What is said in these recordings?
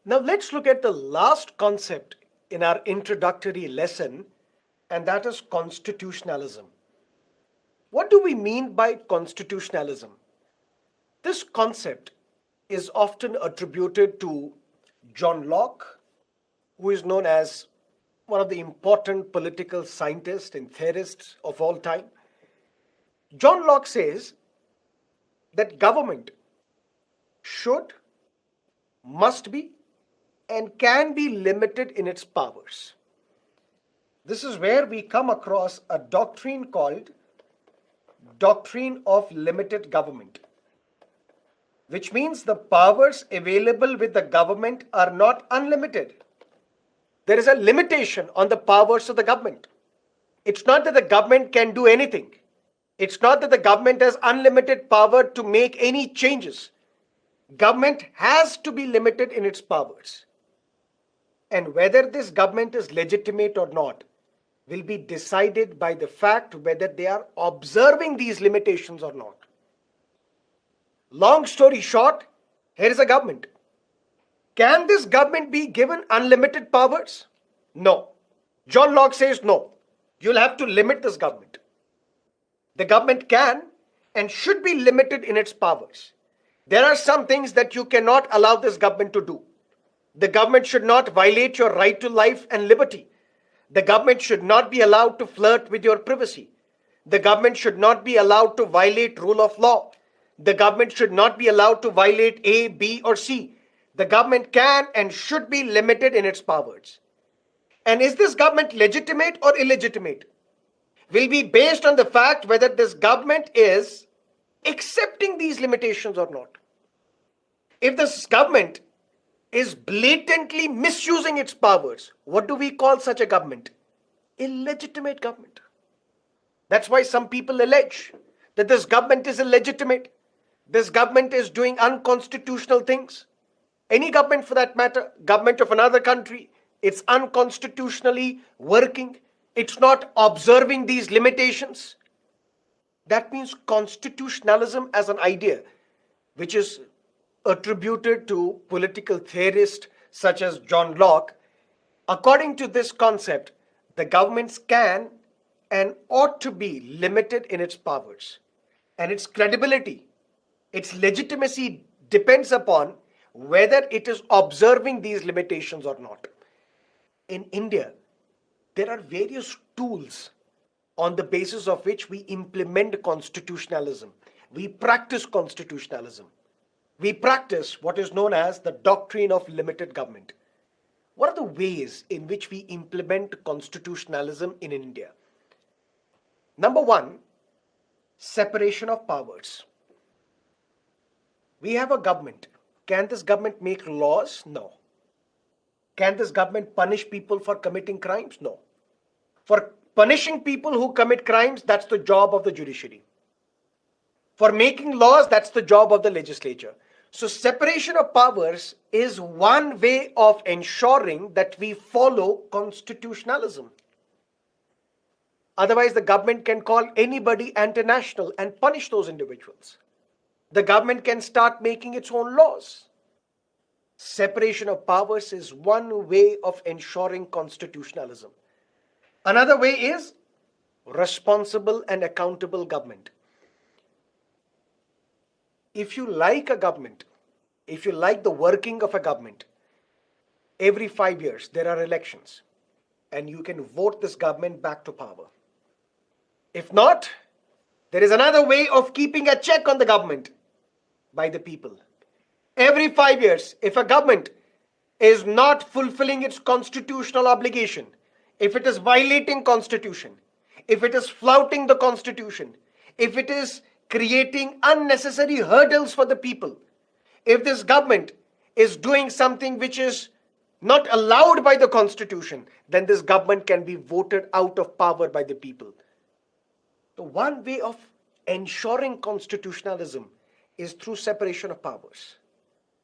Now let's look at the last concept in our introductory lesson, and that is constitutionalism. What do we mean by constitutionalism? This concept is often attributed to John Locke, who is known as one of the important political scientists and theorists of all time. John Locke says that government should, must be, and can be limited in its powers. This is where we come across a doctrine called doctrine of limited government, which means the powers available with the government are not unlimited. There is a limitation on the powers of the government. It's not that the government can do anything. It's not that the government has unlimited power to make any changes. Government has to be limited in its powers. And whether this government is legitimate or not will be decided by the fact whether they are observing these limitations or not. Long story short, here is a government. Can this government be given unlimited powers? No. John Locke says no. You'll have to limit this government. The government can and should be limited in its powers. There are some things that you cannot allow this government to do. The government should not violate your right to life and liberty. The government should not be allowed to flirt with your privacy. The government should not be allowed to violate rule of law. The government should not be allowed to violate A, B, or C. The government can and should be limited in its powers. And is this government legitimate or illegitimate? Will be based on the fact whether this government is accepting these limitations or not. If this government is blatantly misusing its powers, what do we call such a government? Illegitimate government. That's why some people allege that this government is illegitimate. This government is doing unconstitutional things. Any government for that matter, government of another country, it's unconstitutionally working. It's not observing these limitations. That means constitutionalism as an idea, which is attributed to political theorists such as John Locke. According to this concept, the governments can and ought to be limited in its powers. And its credibility, its legitimacy depends upon whether it is observing these limitations or not. In India, there are various tools on the basis of which we implement constitutionalism. We practice constitutionalism. We practice what is known as the doctrine of limited government. What are the ways in which we implement constitutionalism in India? Number one, separation of powers. We have a government. Can this government make laws? No. Can this government punish people for committing crimes? No. For punishing people who commit crimes, that's the job of the judiciary. For making laws, that's the job of the legislature. So separation of powers is one way of ensuring that we follow constitutionalism. Otherwise, the government can call anybody anti-national and punish those individuals. The government can start making its own laws. Separation of powers is one way of ensuring constitutionalism. Another way is responsible and accountable government. If you like a government, if you like the working of a government, every 5 years there are elections and you can vote this government back to power. If not, there is another way of keeping a check on the government by the people. Every 5 years, if a government is not fulfilling its constitutional obligation, if it is violating constitution, if it is flouting the constitution, if it is creating unnecessary hurdles for the people, if this government is doing something which is not allowed by the constitution, then this government can be voted out of power by the people. So one way of ensuring constitutionalism is through separation of powers.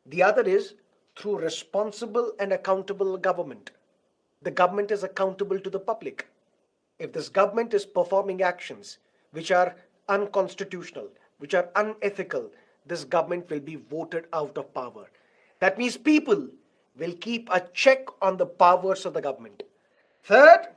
The other is through responsible and accountable government. The government is accountable to the public. If this government is performing actions which are unconstitutional, which are unethical, this government will be voted out of power. That means people will keep a check on the powers of the government. Third,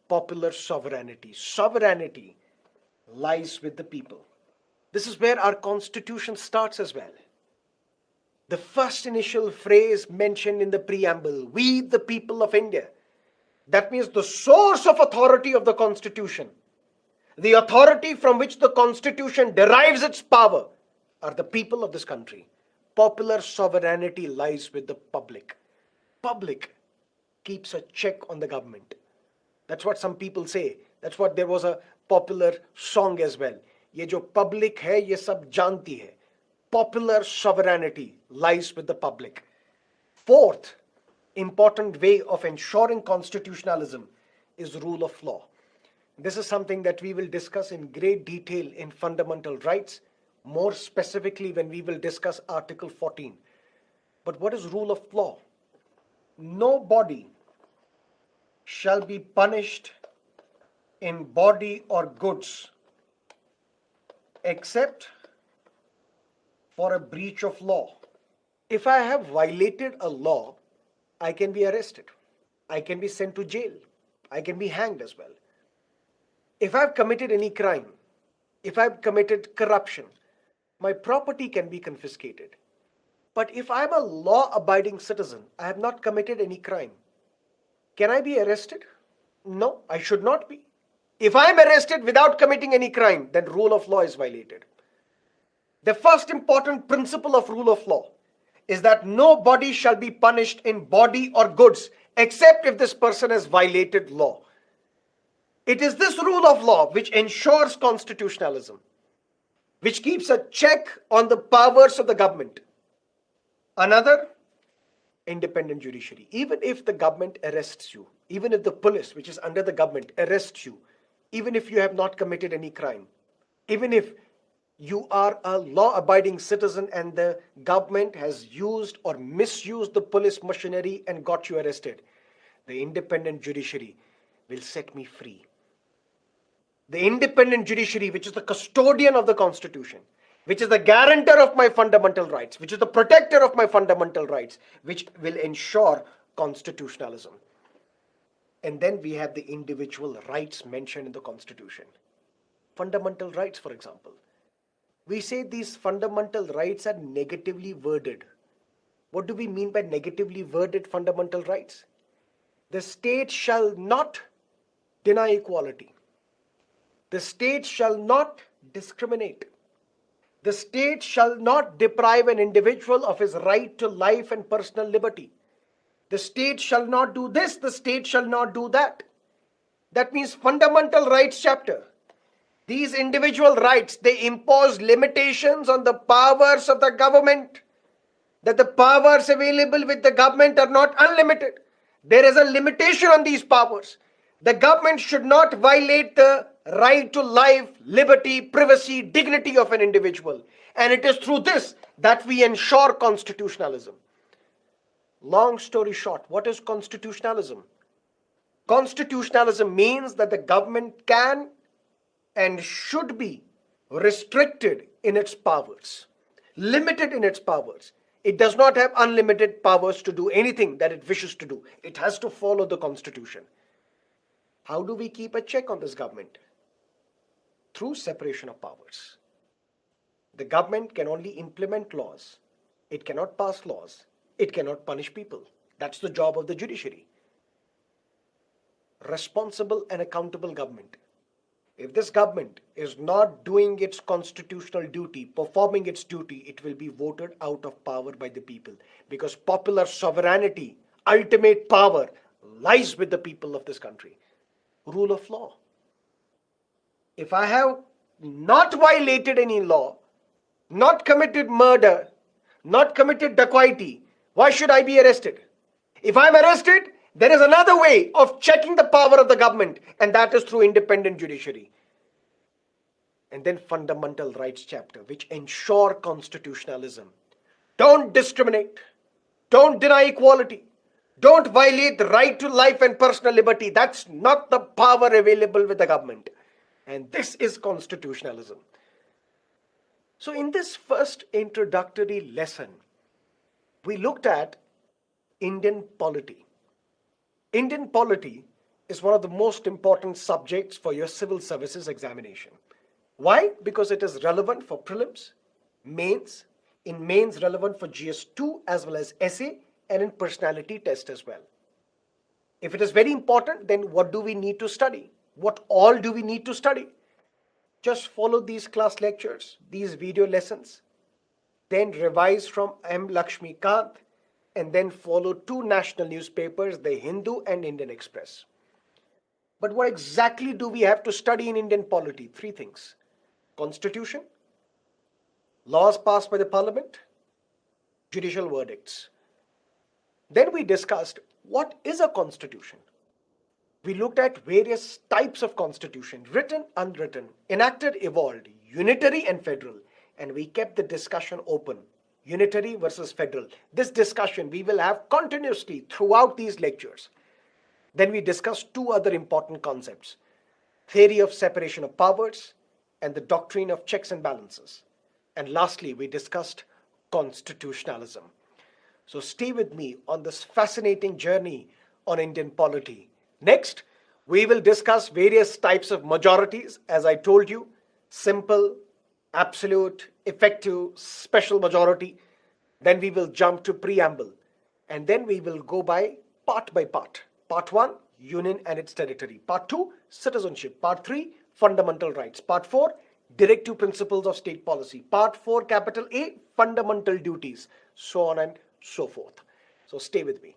popular sovereignty. Sovereignty lies with the people. This is where our constitution starts as well. The first initial phrase mentioned in the preamble, we the people of India. That means the source of authority of the constitution, the authority from which the constitution derives its power, are the people of this country. Popular sovereignty lies with the public. Public keeps a check on the government. That's what some people say. That's what there was a popular song as well. ये जो public है ये सब जानती है. Popular sovereignty lies with the public. Fourth important way of ensuring constitutionalism is rule of law. This is something that we will discuss in great detail in fundamental rights, more specifically when we will discuss Article 14. But what is rule of law? Nobody shall be punished in body or goods except for a breach of law. If I have violated a law, I can be arrested. I can be sent to jail. I can be hanged as well. If I've committed any crime, if I've committed corruption, my property can be confiscated. But if I'm a law-abiding citizen, I have not committed any crime, can I be arrested? No, I should not be. If I'm arrested without committing any crime, then rule of law is violated. The first important principle of rule of law is that nobody shall be punished in body or goods except if this person has violated law. It is this rule of law which ensures constitutionalism, which keeps a check on the powers of the government. Another, independent judiciary. Even if the government arrests you, even if the police, which is under the government, arrests you, even if you have not committed any crime, even if you are a law-abiding citizen and the government has used or misused the police machinery and got you arrested, the independent judiciary will set me free. The independent judiciary, which is the custodian of the Constitution, which is the guarantor of my fundamental rights, which is the protector of my fundamental rights, which will ensure constitutionalism. And then we have the individual rights mentioned in the Constitution. Fundamental rights, for example. We say these fundamental rights are negatively worded. What do we mean by negatively worded fundamental rights? The state shall not deny equality. The state shall not discriminate. The state shall not deprive an individual of his right to life and personal liberty. The state shall not do this, the state shall not do that. That means fundamental rights chapter. These individual rights, they impose limitations on the powers of the government, that the powers available with the government are not unlimited. There is a limitation on these powers. The government should not violate the right to life, liberty, privacy, dignity of an individual. And it is through this that we ensure constitutionalism. Long story short, what is constitutionalism? Constitutionalism means that the government can and should be restricted in its powers, limited in its powers. It does not have unlimited powers to do anything that it wishes to do. It has to follow the Constitution. How do we keep a check on this government? Through separation of powers. The government can only implement laws. It cannot pass laws. It cannot punish people. That's the job of the judiciary. Responsible and accountable government. If this government is not doing its constitutional duty, performing its duty, it will be voted out of power by the people. Because popular sovereignty, ultimate power, lies with the people of this country. Rule of law. If I have not violated any law, not committed murder, not committed dacoity, why should I be arrested? If I'm arrested, there is another way of checking the power of the government, and that is through independent judiciary. And then fundamental rights chapter, which ensure constitutionalism. Don't discriminate. Don't deny equality. Don't violate the right to life and personal liberty. That's not the power available with the government. And this is constitutionalism. So in this first introductory lesson, we looked at Indian polity. Indian polity is one of the most important subjects for your civil services examination. Why? Because it is relevant for prelims, mains, in mains relevant for GS2 as well as essay, and in personality test as well. If it is very important, then what do we need to study? What all do we need to study? Just follow these class lectures, these video lessons, then revise from M. Lakshmi Kant, and then follow two national newspapers, The Hindu and Indian Express. But what exactly do we have to study in Indian polity? Three things: constitution, laws passed by the parliament, judicial verdicts. Then we discussed what is a constitution. We looked at various types of constitution: written, unwritten, enacted, evolved, unitary and federal. And we kept the discussion open: unitary versus federal. This discussion we will have continuously throughout these lectures. Then we discussed two other important concepts: theory of separation of powers and the doctrine of checks and balances. And lastly, we discussed constitutionalism. So stay with me on this fascinating journey on Indian polity. Next, we will discuss various types of majorities, as I told you: simple, absolute, effective, special majority. Then we will jump to preamble. And then we will go by part. Part 1, union and its territory. Part 2, citizenship. Part 3, fundamental rights. Part 4, directive principles of state policy. Part 4, capital A, fundamental duties. So on and so forth. So stay with me.